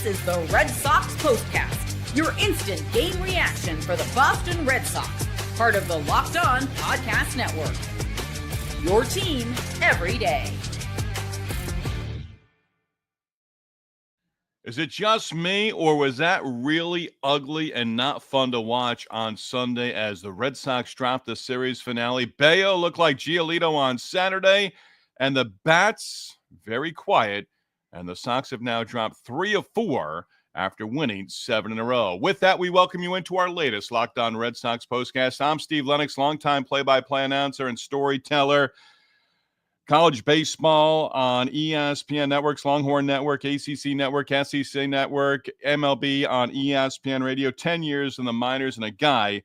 This is the Red Sox POSTCAST, your instant game reaction for the Boston Red Sox, part of the Locked On Podcast Network. Your team every day. Is it just me, or was that really ugly and not fun to watch on Sunday as the Red Sox dropped the series finale? Bello looked like Giolito on Saturday, and the bats very quiet, and the Sox have now dropped 3 of 4 after winning 7 in a row. With that, we welcome you into our latest Locked On Red Sox postcast. I'm Steve Lennox, longtime play-by-play announcer and storyteller. College baseball on ESPN Networks, Longhorn Network, ACC Network, SEC Network, MLB on ESPN Radio, 10 years in the minors, and a guy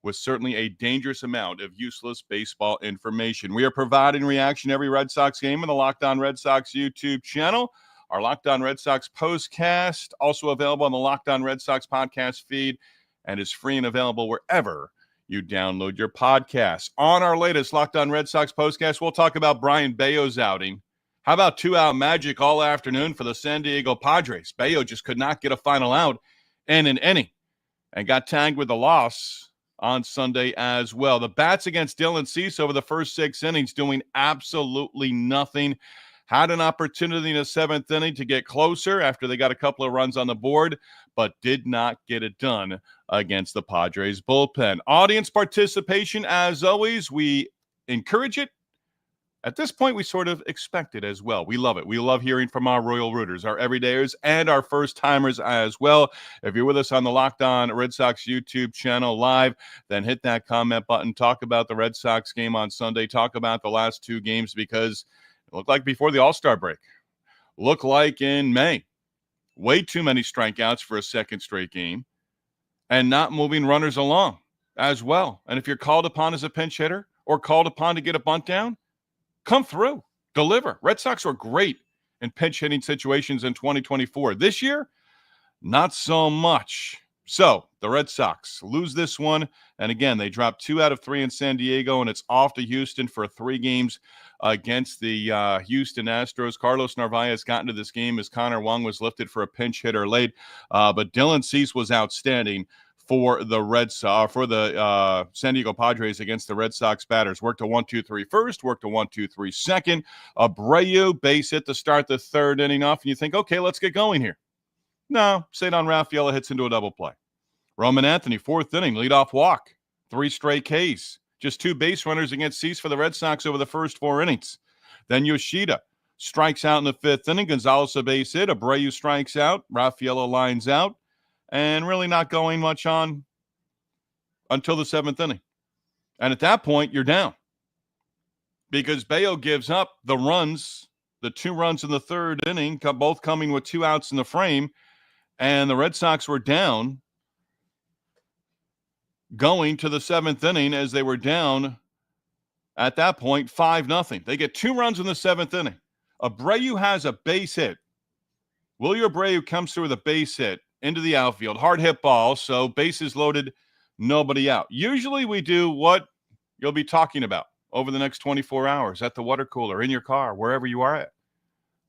with certainly a dangerous amount of useless baseball information. We are providing reaction every Red Sox game on the Locked On Red Sox YouTube channel. Our Locked On Red Sox postcast, also available on the Locked On Red Sox podcast feed, and is free and available wherever you download your podcasts. On our latest Locked On Red Sox postcast, we'll talk about Brayan Bello's outing. How about 2-out magic all afternoon for the San Diego Padres? Bello just could not get a final out in an inning and got tagged with a loss on Sunday as well. The bats against Dylan Cease over the first 6 innings doing absolutely nothing. Had an opportunity in the 7th inning to get closer after they got a couple of runs on the board, but did not get it done against the Padres bullpen. Audience participation, as always, we encourage it. At this point, we sort of expect it as well. We love it. We love hearing from our Royal Rooters, our everydayers, and our first-timers as well. If you're with us on the Locked On Red Sox YouTube channel live, then hit that comment button. Talk about the Red Sox game on Sunday. Talk about the last 2 games because it looked like before the All-Star break. Looked like in May. Way too many strikeouts for a second straight game and not moving runners along as well. And if you're called upon as a pinch hitter or called upon to get a bunt down, come through, deliver. Red Sox were great in pinch hitting situations in 2024. This year, not so much. So the Red Sox lose this one. And again, they dropped 2 out of 3 in San Diego, and it's off to Houston for 3 games against the Houston Astros. Carlos Narvaez got into this game as Connor Wong was lifted for a pinch hitter late. But Dylan Cease was outstanding for the San Diego Padres against the Red Sox batters. Worked a 1-2-3 first, worked a 1-2-3 second. Abreu base hit to start the 3rd inning off, and you think, okay, let's get going here. No, Cedon Rafaela hits into a double play. Roman Anthony, 4th inning, leadoff walk. 3 straight Ks. Just 2 base runners against Cease for the Red Sox over the first 4 innings. Then Yoshida strikes out in the 5th inning. Gonzalez a base hit. Abreu strikes out. Rafaela lines out. And really not going much on until the 7th inning. And at that point, you're down. Because Bello gives up the runs, the 2 runs in the 3rd inning, both coming with 2 outs in the frame. And the Red Sox were down going to the 7th inning as they were down at that point 5-0. They get 2 runs in the 7th inning. Abreu has a base hit. Wilyer Abreu comes through with a base hit into the outfield. Hard hit ball, so bases loaded, nobody out. Usually we do what you'll be talking about over the next 24 hours at the water cooler, in your car, wherever you are at.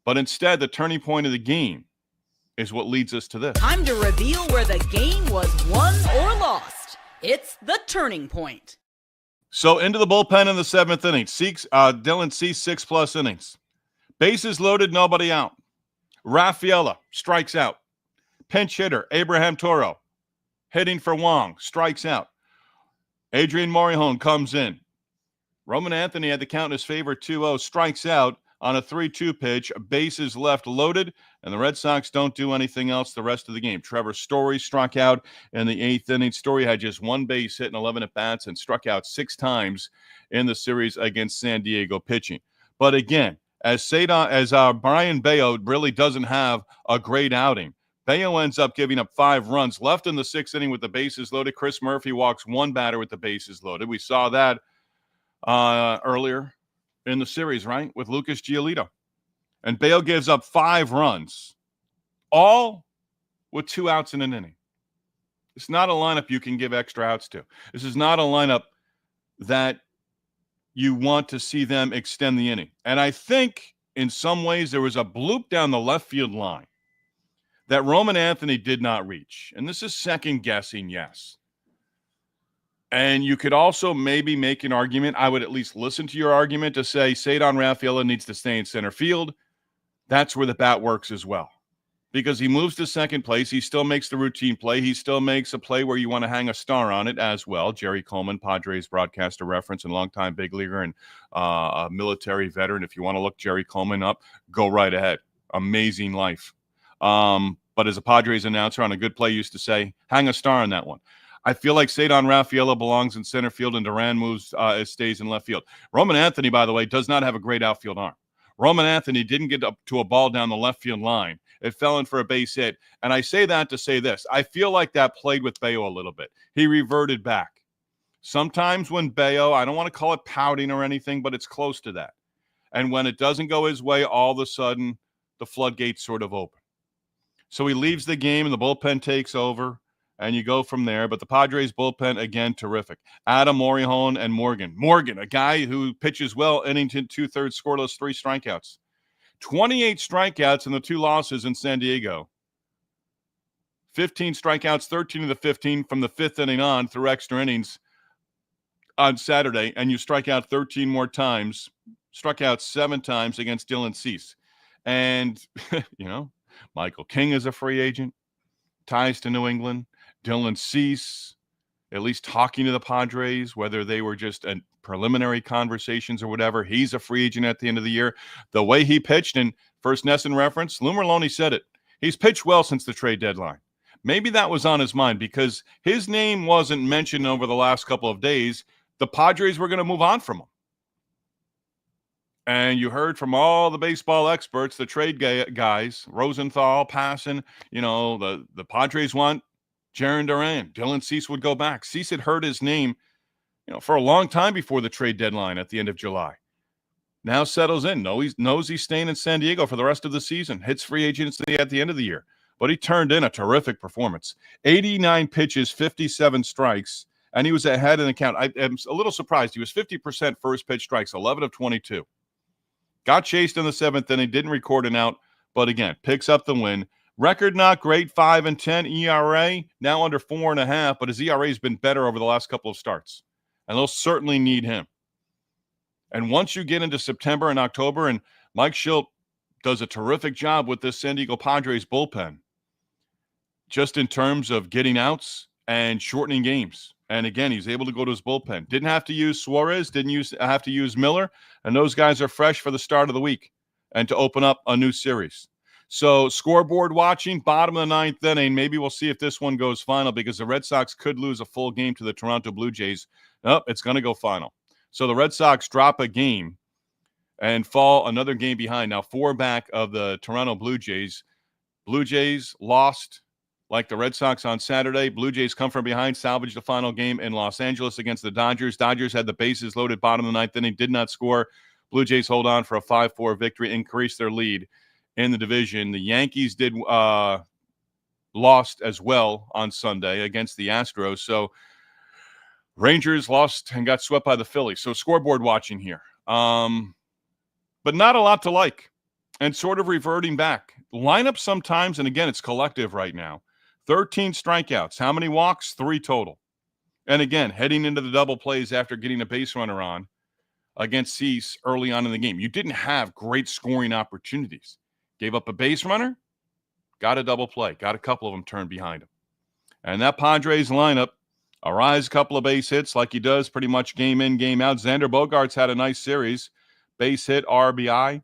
But instead, the turning point of the game is what leads us to this. Time to reveal where the game was won or lost. It's the turning point. So into the bullpen in the 7th inning. Dylan Cease, 6+ innings. Bases loaded, nobody out. Rafaela strikes out. Pinch hitter, Abraham Toro, hitting for Wong, strikes out. Adrian Morejon comes in. Roman Anthony had the count in his favor, 2-0, strikes out on a 3-2 pitch. Bases left loaded, and the Red Sox don't do anything else the rest of the game. Trevor Story struck out in the 8th inning. Story had just 1 base hit in 11 at-bats and struck out 6 times in the series against San Diego pitching. But again, as Brayan Bello really doesn't have a great outing. Bello ends up giving up 5 runs, left in the 6th inning with the bases loaded. Chris Murphy walks 1 batter with the bases loaded. We saw that earlier in the series, right, with Lucas Giolito. And Bello gives up 5 runs, all with 2 outs in an inning. It's not a lineup you can give extra outs to. This is not a lineup that you want to see them extend the inning. And I think in some ways there was a bloop down the left field line that Roman Anthony did not reach. And this is second guessing, yes. And you could also maybe make an argument. I would at least listen to your argument to say Ceddanne Rafaela needs to stay in center field. That's where the bat works as well. Because he moves to second place. He still makes the routine play. He still makes a play where you want to hang a star on it as well. Jerry Coleman, Padres broadcaster reference and longtime big leaguer and a military veteran. If you want to look Jerry Coleman up, go right ahead. Amazing life. But as a Padres announcer on a good play used to say, hang a star on that one. I feel like Ceddanne Rafaela belongs in center field and Duran stays in left field. Roman Anthony, by the way, does not have a great outfield arm. Roman Anthony didn't get up to a ball down the left field line. It fell in for a base hit. And I say that to say this. I feel like that played with Bello a little bit. He reverted back. Sometimes when Bello, I don't want to call it pouting or anything, but it's close to that. And when it doesn't go his way, all of a sudden, the floodgates sort of open. So he leaves the game and the bullpen takes over. And you go from there. But the Padres bullpen, again, terrific. Adam, Morihone, and Morgan. Morgan, a guy who pitches well, inning to 2/3 scoreless, 3 strikeouts. 28 strikeouts in the 2 losses in San Diego. 15 strikeouts, 13 of the 15 from the 5th inning on through extra innings on Saturday. And you strike out 13 more times. Struck out 7 times against Dylan Cease. And, Michael King is a free agent. Ties to New England. Dylan Cease, at least talking to the Padres, whether they were just a preliminary conversations or whatever, he's a free agent at the end of the year. The way he pitched, and First Nesson reference, Lou Merlone said it. He's pitched well since the trade deadline. Maybe that was on his mind because his name wasn't mentioned over the last couple of days. The Padres were going to move on from him. And you heard from all the baseball experts, the trade guys, Rosenthal, Passan, the Padres want Jarren Duran. Dylan Cease would go back. Cease had heard his name, for a long time before the trade deadline at the end of July. Now settles in. Knows he's staying in San Diego for the rest of the season. Hits free agency at the end of the year. But he turned in a terrific performance. 89 pitches, 57 strikes, and he was ahead in the count. I'm a little surprised. He was 50% first pitch strikes, 11 of 22. Got chased in the 7th inning, didn't record an out, but again, picks up the win. Record not great, 5-10 ERA, now under 4.5, but his ERA has been better over the last couple of starts. And they'll certainly need him. And once you get into September and October, and Mike Schilt does a terrific job with this San Diego Padres bullpen, just in terms of getting outs and shortening games. And again, he's able to go to his bullpen. Didn't have to use Suarez, didn't have to use Miller, and those guys are fresh for the start of the week and to open up a new series. So scoreboard watching, bottom of the 9th inning. Maybe we'll see if this one goes final because the Red Sox could lose a full game to the Toronto Blue Jays. Nope, it's going to go final. So the Red Sox drop a game and fall another game behind. Now 4 back of the Toronto Blue Jays. Blue Jays lost like the Red Sox on Saturday. Blue Jays come from behind, salvage the final game in Los Angeles against the Dodgers. Dodgers had the bases loaded bottom of the 9th inning, did not score. Blue Jays hold on for a 5-4 victory, increase their lead in the division. The Yankees lost as well on Sunday against the Astros. So Rangers lost and got swept by the Phillies. So scoreboard watching here. But not a lot to like. And sort of reverting back. Lineup sometimes, and again, it's collective right now. 13 strikeouts. How many walks? 3 total. And again, heading into the double plays after getting a base runner on against Cease early on in the game. You didn't have great scoring opportunities. Gave up a base runner, got a double play, got a couple of them turned behind him. And that Padres lineup, Arise, a couple of base hits like he does pretty much game in, game out. Xander Bogaerts had a nice series, base hit, RBI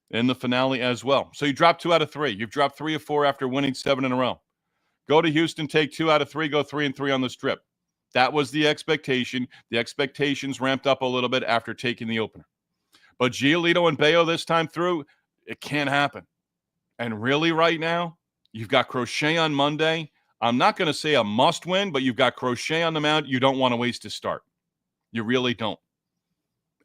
in the finale as well. So you dropped 2 out of 3. You've dropped 3 of 4 after winning 7 in a row. Go to Houston, take 2 out of 3, go 3-3 on the strip. That was the expectation. The expectations ramped up a little bit after taking the opener. But Giolito and Bello this time through, it can't happen. And really right now, you've got Crochet on Monday. I'm not going to say a must win, but you've got Crochet on the mound. You don't want to waste his start. You really don't.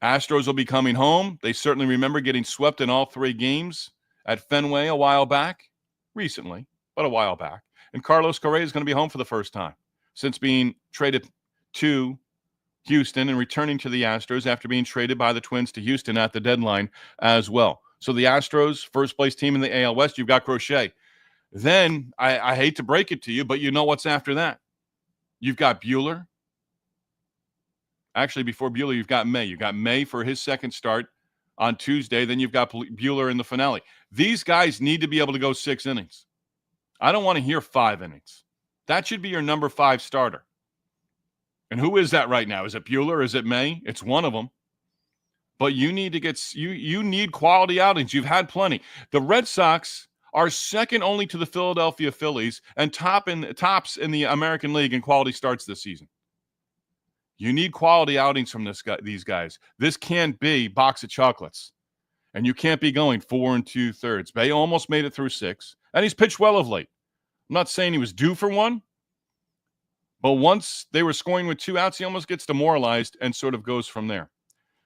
Astros will be coming home. They certainly remember getting swept in all 3 games at Fenway a while back. Recently, but a while back. And Carlos Correa is going to be home for the first time since being traded to Houston and returning to the Astros after being traded by the Twins to Houston at the deadline as well. So the Astros, first place team in the AL West, you've got Crochet. Then I hate to break it to you, but you know what's after that. You've got Buehler. Actually, before Buehler, you've got May. You've got May for his second start on Tuesday. Then you've got Buehler in the finale. These guys need to be able to go 6 innings. I don't want to hear 5 innings. That should be your number 5 starter. And who is that right now? Is it Buehler? Is it May? It's one of them. But you need to get you need quality outings. You've had plenty. The Red Sox are second only to the Philadelphia Phillies and tops in the American League in quality starts this season. You need quality outings from these guys. This can't be box of chocolates. And you can't be going 4 2/3. Bay almost made it through 6, and he's pitched well of late. I'm not saying he was due for one, but once they were scoring with 2 outs, he almost gets demoralized and sort of goes from there.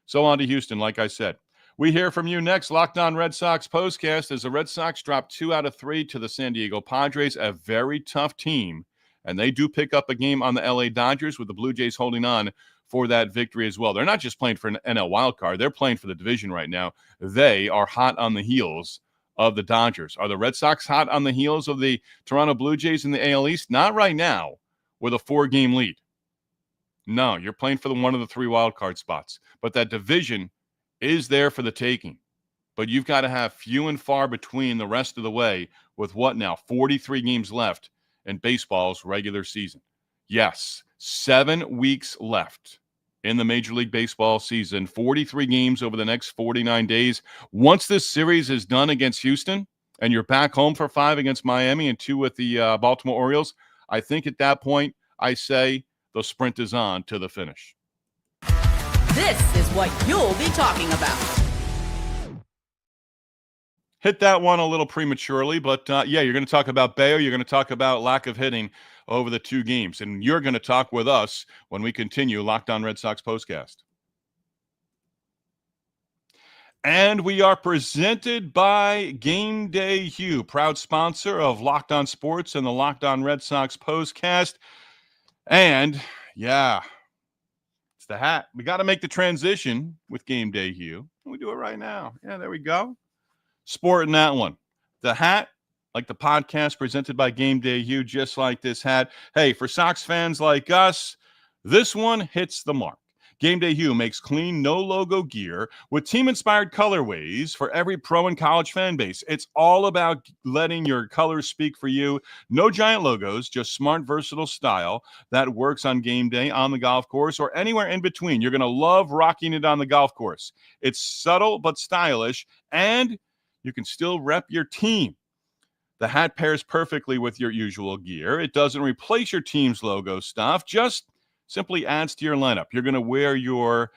So on to Houston, like I said. We hear from you next. Locked On Red Sox postcast as the Red Sox drop 2 out of 3 to the San Diego Padres, a very tough team. And they do pick up a game on the LA Dodgers with the Blue Jays holding on for that victory as well. They're not just playing for an NL wildcard. They're playing for the division right now. They are hot on the heels of the Dodgers. Are the Red Sox hot on the heels of the Toronto Blue Jays in the AL East? Not right now with a 4-game lead. No, you're playing for one of the 3 wildcard spots. But that division is there for the taking. But you've got to have few and far between the rest of the way with what now? 43 games left in baseball's regular season. Yes, 7 weeks left in the Major League Baseball season. 43 games over the next 49 days. Once this series is done against Houston and you're back home for 5 against Miami and 2 with the Baltimore Orioles, I think at that point I say the sprint is on to the finish. This is what you'll be talking about. Hit that one a little prematurely, but yeah, you're going to talk about Bello. You're going to talk about lack of hitting over the 2 games, and you're going to talk with us when we continue Locked On Red Sox postcast. And we are presented by Game Day Hue, proud sponsor of Locked On Sports and the Locked On Red Sox postcast. And yeah, it's the hat. We got to make the transition with Game Day Hue. We do it right now. Yeah, there we go. Sporting that one. The hat, like the podcast presented by Game Day Hue, just like this hat. Hey, for Sox fans like us, this one hits the mark. Game Day Hue makes clean, no-logo gear with team-inspired colorways for every pro and college fan base. It's all about letting your colors speak for you. No giant logos, just smart, versatile style that works on game day, on the golf course, or anywhere in between. You're going to love rocking it on the golf course. It's subtle but stylish, and you can still rep your team. The hat pairs perfectly with your usual gear. It doesn't replace your team's logo stuff, just simply adds to your lineup. You're going to wear your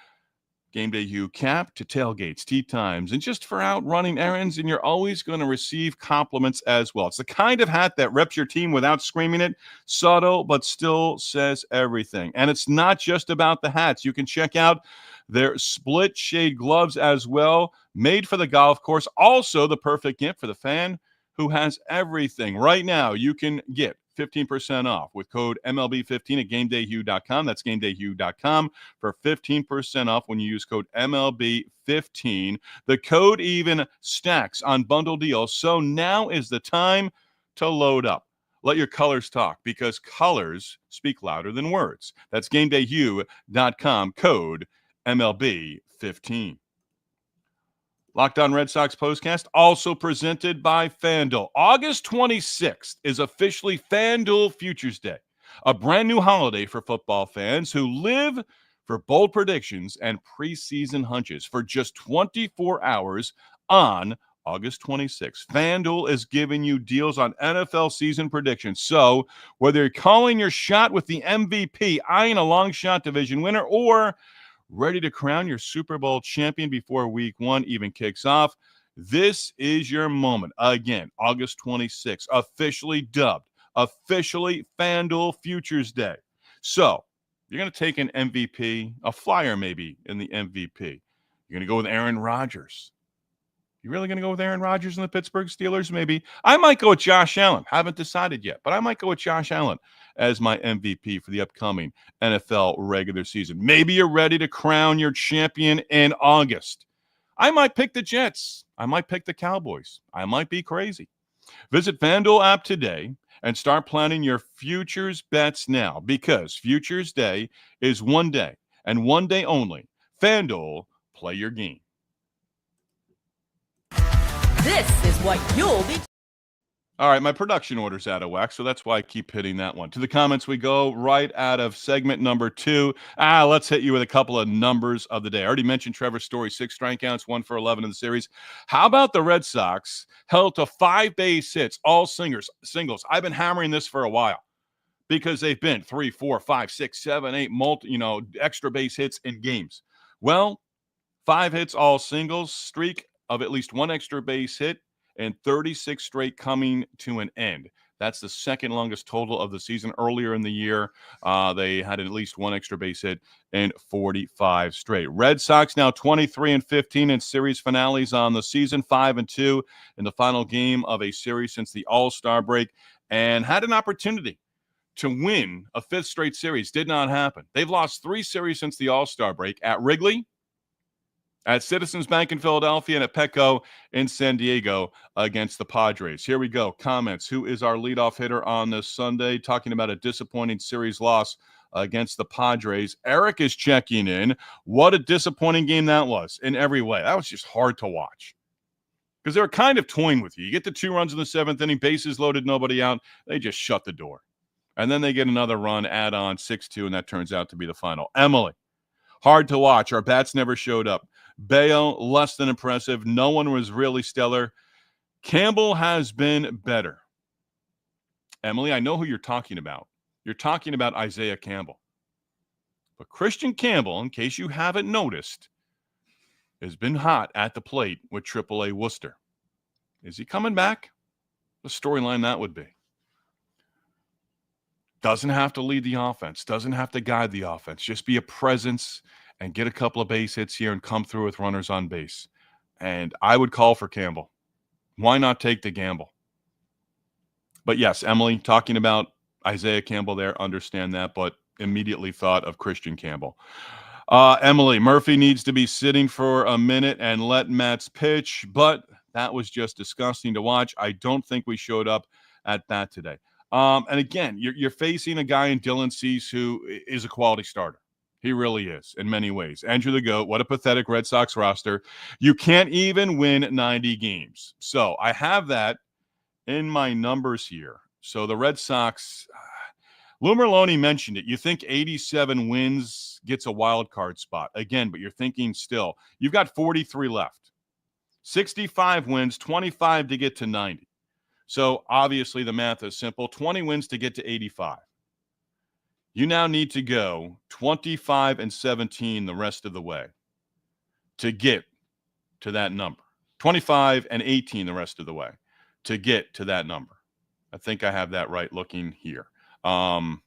Game Day Hue cap to tailgates, tee times, and just for out running errands, and you're always going to receive compliments as well. It's the kind of hat that reps your team without screaming it, subtle, but still says everything. And it's not just about the hats. You can check out their split shade gloves as well, made for the golf course. Also the perfect gift for the fan who has everything. Right now, you can get 15% off with code MLB15 at GameDayHue.com. That's GameDayHue.com for 15% off when you use code MLB15. The code even stacks on bundle deals, so now is the time to load up. Let your colors talk, because colors speak louder than words. That's GameDayHue.com, code MLB15. Locked On Red Sox postcast, also presented by FanDuel. August 26th is officially FanDuel Futures Day, a brand new holiday for football fans who live for bold predictions and preseason hunches. For just 24 hours on August 26th, FanDuel is giving you deals on NFL season predictions. So whether you're calling your shot with the MVP, eyeing a long shot division winner, or ready to crown your Super Bowl champion before week 1 even kicks off, this is your moment. Again, August 26th, officially dubbed, officially FanDuel Futures Day. So you're going to take an MVP, a flyer maybe in the MVP. You're going to go with Aaron Rodgers. You really going to go with Aaron Rodgers and the Pittsburgh Steelers? Maybe. I might go with Josh Allen. Haven't decided yet, but I might go with Josh Allen as my MVP for the upcoming NFL regular season. Maybe you're ready to crown your champion in August. I might pick the Jets. I might pick the Cowboys. I might be crazy. Visit FanDuel app today and start planning your futures bets now, because Futures Day is one day and one day only. FanDuel, play your game. This is what you'll be. All right, my production order's out of whack, so that's why I keep hitting that one. To the comments we go, right out of segment number 2. Let's hit you with a couple of numbers of the day. I already mentioned Trevor Story, 6 strikeouts, 1 for 11 in the series. How about the Red Sox held to 5 base hits, all singles? I've been hammering this for a while because they've been 3, 4, 5, 6, 7, 8 extra base hits in games. Well, 5 hits, all singles, streak of at least 1 extra base hit, and 36 straight coming to an end. That's the second longest total of the season. Earlier in the year, they had at least 1 extra base hit and 45 straight. Red Sox now 23-15 in series finales on the season, 5-2 in the final game of a series since the All-Star break, and had an opportunity to win a 5th straight series. Did not happen. They've lost 3 series since the All-Star break: at Wrigley, at Citizens Bank in Philadelphia, and at Petco in San Diego against the Padres. Here we go. Comments. Who is our leadoff hitter on this Sunday? Talking about a disappointing series loss against the Padres. Eric is checking in. What a disappointing game that was in every way. That was just hard to watch because they were kind of toying with you. You get the 2 runs in the 7th inning, bases loaded, nobody out. They just shut the door. And then they get another run, add on 6-2, and that turns out to be the final. Emily, hard to watch. Our bats never showed up. Bello, less than impressive. No one was really stellar. Campbell has been better. Emily, I know who you're talking about. You're talking about Isaiah Campbell. But Christian Campbell, in case you haven't noticed, has been hot at the plate with AAA Worcester. Is he coming back? The storyline that would be. Doesn't have to lead the offense. Doesn't have to guide the offense. Just be a presence and get a couple of base hits here and come through with runners on base. And I would call for Campbell. Why not take the gamble? But yes, Emily, talking about Isaiah Campbell there, understand that, but immediately thought of Christian Campbell. Emily, Murphy needs to be sitting for a minute and let Matz pitch, but that was just disgusting to watch. I don't think we showed up at bat today. And again, you're facing a guy in Dylan Cease who is a quality starter. He really is in many ways. Andrew the GOAT, what a pathetic Red Sox roster. You can't even win 90 games. So I have that in my numbers here. So the Red Sox, Lou Merloni mentioned it. You think 87 wins gets a wild card spot. Again, but you're thinking still, you've got 43 left. 65 wins, 25 to get to 90. So obviously the math is simple. 20 wins to get to 85. You now need to go 25-17 the rest of the way to get to that number. 25-18 the rest of the way to get to that number. I think I have that right looking here. Yeah.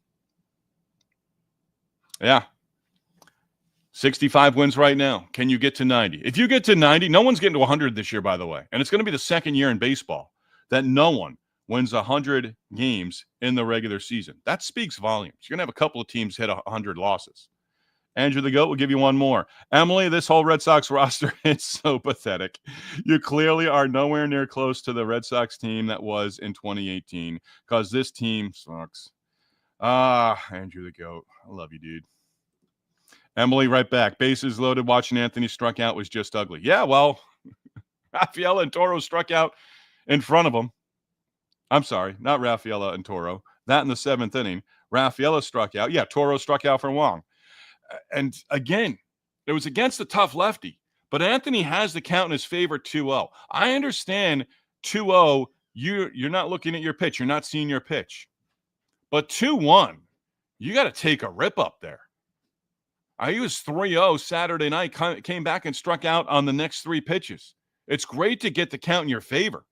65 wins right now. Can you get to 90? If you get to 90, no one's getting to 100 this year, by the way. And it's going to be the second year in baseball that no one wins 100 games in the regular season. That speaks volumes. You're going to have a couple of teams hit 100 losses. Andrew the GOAT will give you one more. Emily, this whole Red Sox roster is so pathetic. You clearly are nowhere near close to the Red Sox team that was in 2018 because this team sucks. Andrew the GOAT. I love you, dude. Emily, right back. Bases loaded. Watching Anthony struck out was just ugly. Yeah, well, Rafaela and Toro struck out in front of him. I'm sorry, not Rafaela and Toro. That in the 7th inning. Rafaela struck out. Yeah, Toro struck out for Wong. And again, it was against a tough lefty. But Anthony has the count in his favor 2-0. I understand 2-0, you're not looking at your pitch. You're not seeing your pitch. But 2-1, you got to take a rip up there. He was 3-0 Saturday night, came back and struck out on the next 3 pitches. It's great to get the count in your favor,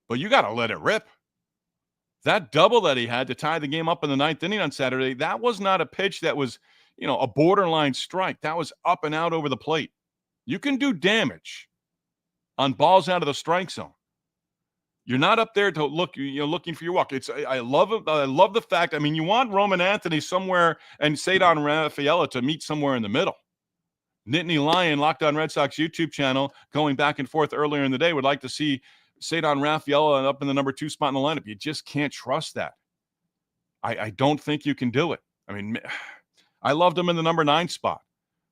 but you got to let it rip. That double that he had to tie the game up in the 9th inning on Saturday, that was not a pitch that was, a borderline strike. That was up and out over the plate. You can do damage on balls out of the strike zone. You're not up there to looking for your walk. I love it. I love the fact. I mean, you want Roman Anthony somewhere and Cedar Rafaela to meet somewhere in the middle. Nittany Lion, Locked On Red Sox YouTube channel, going back and forth earlier in the day, would like to see Cedar Rafaela up in the number 2 spot in the lineup. You just can't trust that. I don't think you can do it. I mean, I loved him in the number 9 spot,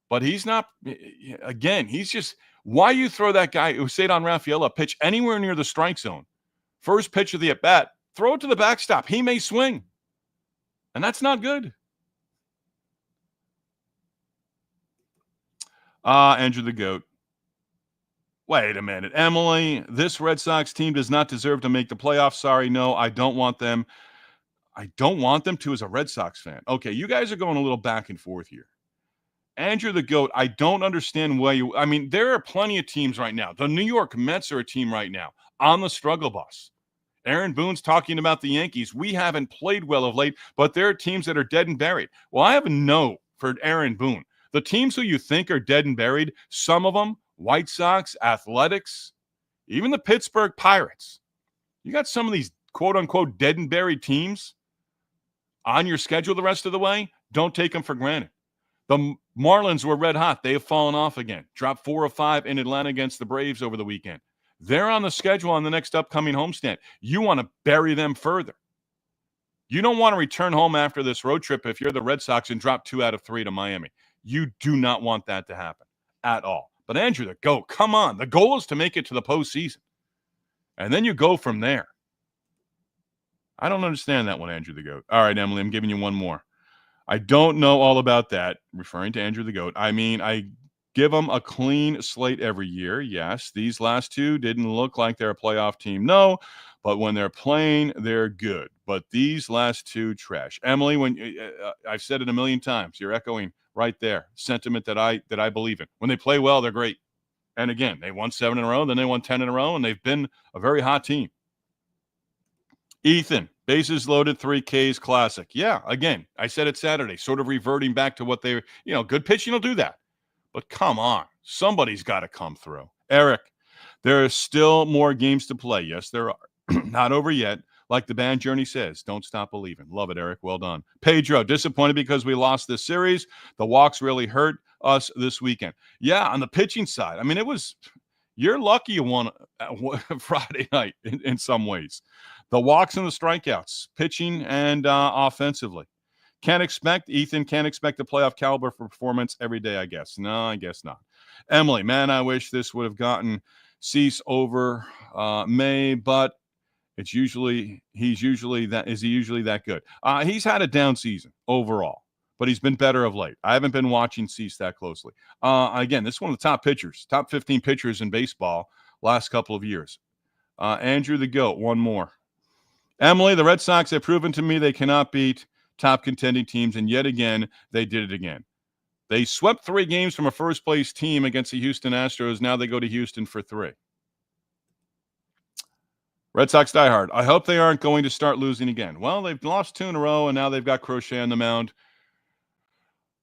but he's not. Again, he's just. Why you throw that guy who Cedar Rafaela pitch anywhere near the strike zone? First pitch of the at bat, throw it to the backstop. He may swing, and that's not good. Andrew the Goat. Wait a minute. Emily, this Red Sox team does not deserve to make the playoffs. Sorry, no, I don't want them. I don't want them to as a Red Sox fan. Okay, you guys are going a little back and forth here. Andrew the Goat, I don't understand why you – I mean, there are plenty of teams right now. The New York Mets are a team right now on the struggle bus. Aaron Boone's talking about the Yankees. We haven't played well of late, but there are teams that are dead and buried. Well, I have a no for Aaron Boone. The teams who you think are dead and buried, some of them, White Sox, Athletics, even the Pittsburgh Pirates. You got some of these quote-unquote dead and buried teams on your schedule the rest of the way. Don't take them for granted. The Marlins were red hot. They have fallen off again. Dropped 4 of 5 in Atlanta against the Braves over the weekend. They're on the schedule on the next upcoming homestand. You want to bury them further. You don't want to return home after this road trip if you're the Red Sox and drop 2 out of 3 to Miami. You do not want that to happen at all. But Andrew, the GOAT, come on. The goal is to make it to the postseason. And then you go from there. I don't understand that one, Andrew the GOAT. All right, Emily, I'm giving you one more. I don't know all about that, referring to Andrew the GOAT. I mean, I give them a clean slate every year. Yes, these last 2 didn't look like they're a playoff team. No, but when they're playing, they're good. But these last 2, trash. Emily, when I've said it a million times, you're echoing right there. Sentiment that I believe in. When they play well, they're great. And again, they won 7 in a row, then they won 10 in a row, and they've been a very hot team. Ethan, bases loaded, 3 Ks, classic. Yeah, again, I said it Saturday, sort of reverting back to what they, good pitching will do that. But come on, somebody's got to come through. Eric, there are still more games to play. Yes, there are. Not over yet. Like the band Journey says, don't stop believing. Love it, Eric. Well done. Pedro, disappointed because we lost this series. The walks really hurt us this weekend. Yeah, on the pitching side, I mean, you're lucky you won Friday night in some ways. The walks and the strikeouts, pitching and offensively. Ethan can't expect a playoff caliber for performance every day, I guess. No, I guess not. Emily, man, I wish this would have gotten Cease over May, but he's usually that good. He's had a down season overall, but he's been better of late. I haven't been watching Cease that closely. Again, this is one of the top pitchers, top 15 pitchers in baseball last couple of years. Andrew the GOAT, one more. Emily, the Red Sox have proven to me they cannot beat top contending teams, and yet again, they did it again. They swept 3 games from a first-place team against the Houston Astros. Now they go to Houston for 3. Red Sox diehard. I hope they aren't going to start losing again. Well, they've lost 2 in a row, and now they've got Crochet on the mound.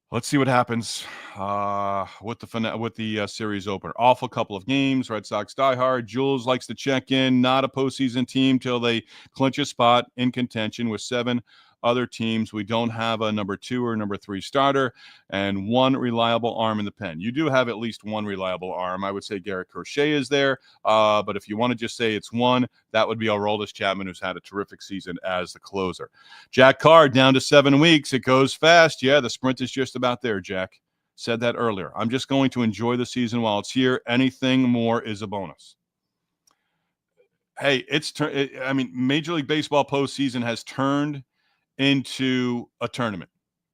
Let's see what happens with the series opener. Awful couple of games. Red Sox diehard. Jules likes to check in. Not a postseason team till they clinch a spot in contention with 7 other teams. We don't have a number 2 or number 3 starter and 1 reliable arm in the pen. You do have at least 1 reliable arm. I would say Garrett Crochet is there. But if you want to just say it's 1, that would be Aroldis Chapman, who's had a terrific season as the closer. Jack Carr down to 7 weeks. It goes fast. Yeah, the sprint is just about there, Jack. Said that earlier. I'm just going to enjoy the season while it's here. Anything more is a bonus. Hey, Major League Baseball postseason has turned into a tournament.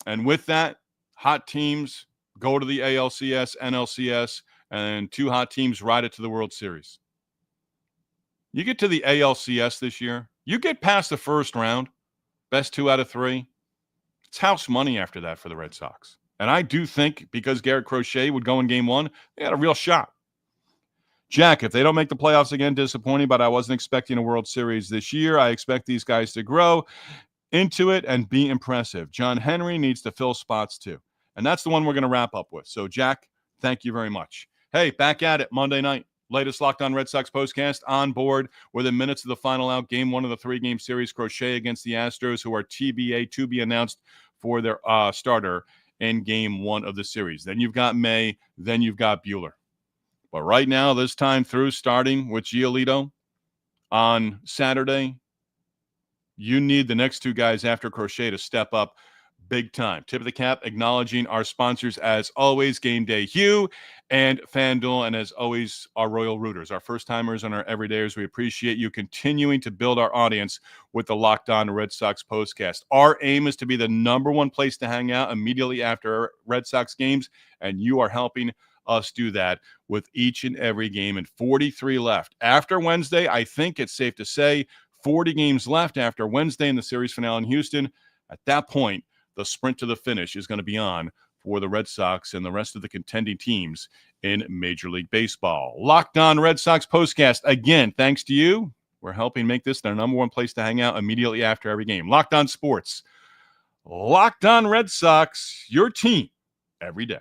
And with that, hot teams go to the ALCS, NLCS, and 2 hot teams ride it to the World Series. You get to the ALCS this year, you get past the first round, best 2 out of 3. It's house money after that for the Red Sox. And I do think because Garrett Crochet would go in game 1, they had a real shot. Jack, if they don't make the playoffs again, disappointing, but I wasn't expecting a World Series this year. I expect these guys to grow into it and be impressive. John Henry needs to fill spots too. And that's the one we're going to wrap up with. So, Jack, thank you very much. Hey, back at it Monday night. Latest Locked On Red Sox postcast on board. Within minutes of the final out, game 1 of the 3-game series, Crochet against the Astros, who are TBA to be announced for their starter in game 1 of the series. Then you've got May, then you've got Buehler. But right now, this time through, starting with Giolito, on Saturday, you need the next two guys after Crochet to step up big time. Tip of the cap, acknowledging our sponsors as always, Game Day Hugh and FanDuel, and as always, our Royal Rooters, our first-timers and our everydayers. We appreciate you continuing to build our audience with the Locked On Red Sox postcast. Our aim is to be the number one place to hang out immediately after Red Sox games, and you are helping us do that with each and every game, and 43 left. After Wednesday, I think it's safe to say 40 games left after Wednesday in the series finale in Houston. At that point, the sprint to the finish is going to be on for the Red Sox and the rest of the contending teams in Major League Baseball. Locked On Red Sox postcast. Again, thanks to you. We're helping make this their number one place to hang out immediately after every game. Locked On Sports. Locked On Red Sox, your team every day.